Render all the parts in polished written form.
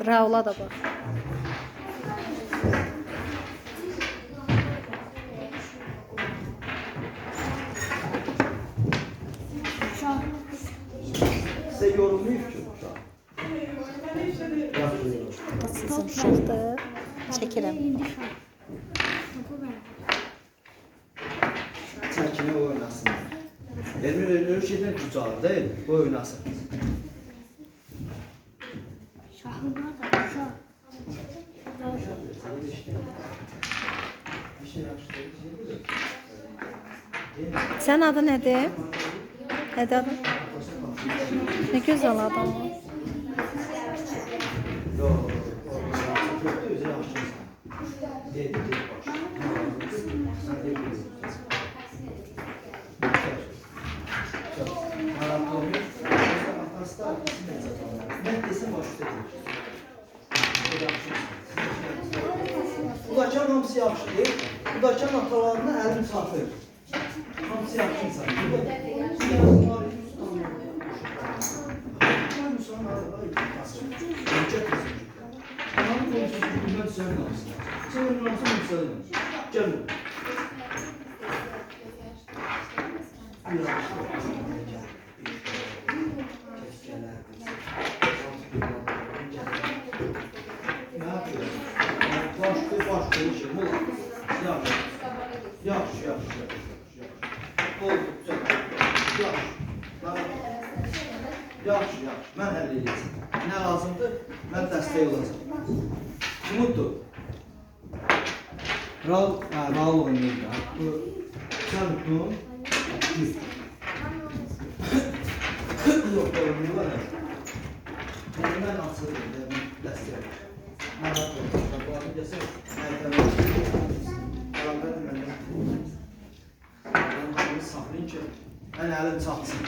Raula da bak. Size yorulmuyor ki şu an. Sizin uşaqdır. Çəkirəm. Çəkini oynasın. Elmi öyle şeyden gücü alır değil mi? Bu oynasın. Sən adı nədir? Nədir adın? Nə gözəl adam o. Yok. Çok da özel yaşlısın. Dedi ki baş. Sen de biliyorsun. Anatomi. Hasta. Ben desem başta Ulakan hamısı yaxşı deyil. Ulakan atalarına əlim çatır. Hamısı yaxşı insan. Gel. Ne yapıyorsun? Başka bir şey mi? Yaxşı. Oldu, yaxşı. Mən həll edəcəm. Nə lazımdır? Mən dəstək olacağım. Umuddur. Ral oynayır. Bu sən utun. Yox, oynayırlar. Mən asılır, dəstək olacağım. Mən atlayacağım. Bu adı desən, mən saxlayın ki, mən əlim çatsın.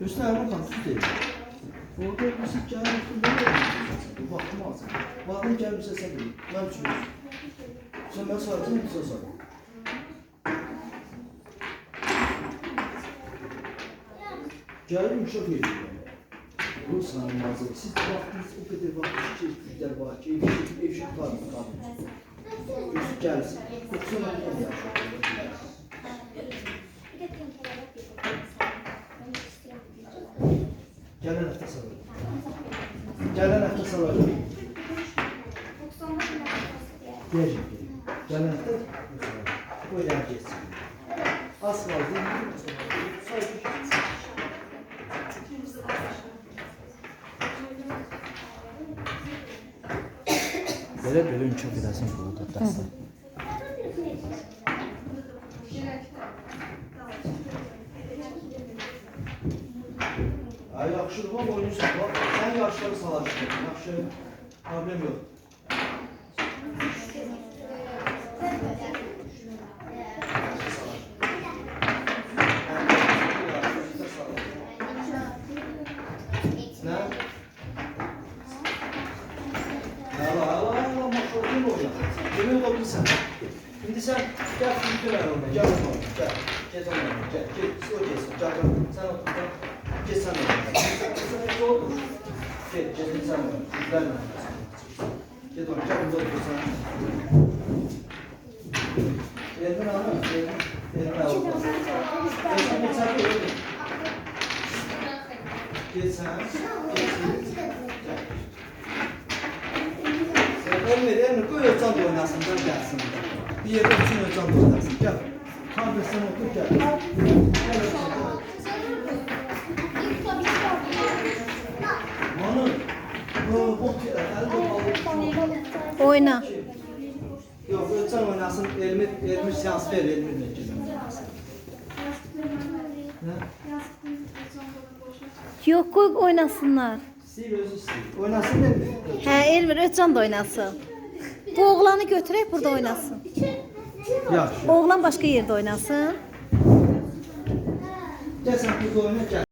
Göstər bakalım, süt deyil. Orada bir süt gəlin, bu vaxtım alsın. Vaxtım gəlmişsə sən deyil, mən üçün. Sən mən sarıcım, sən sarı. Gəlin, yumuşaq verir. Bu sanılmazdır. Siz vaxtınız o qədər vaxt ki, güclər var ki, ev şey tutarmısınız. Yusuf gəlsin. 90 yaşında. Gələn həftə salarım. Gələn həftə salarım. Gələn həftə bu ilə geçsin. Az qaldı. Belə ön-çox edəsin bu dəstə. Yaxşıdır, ama oyunu sakla. Sen yaşları salaştın. Yaxşı, problem yok. Ne? Allah, maşallah oyna. Yemin olabilirsen. Şimdi sen gel bir ver ona. Gel ona. Gel. Gel ona. Gel. Gel. O gelsin. Gel. Sen otur. Gel sen ona. Sen otur. Gel. Gel sen ona. Verme. Gel ona. Gel ona otur sen. Elini al. Elini al. Gel sen otur. Gel sen. Emre koy Özcan da oynasın, gel gelsin. Bir yerde bütün Özcan da oynasın, gel. Kanka sen otur gel. Gel Özcan. Manu, bu oyna. Yok, Özcan oynasın. Elmir seans ver. Elmir'le gidelim. Yok, koy oynasınlar. Sil özü sil. Oynasın Elmir. Hə, Elmir Özcan da oynasın. Bu oğlanı götürək burada oynasın. Yaxşı. Oğlan başqa yerdə oynasın. Gel sen burada oyna gel.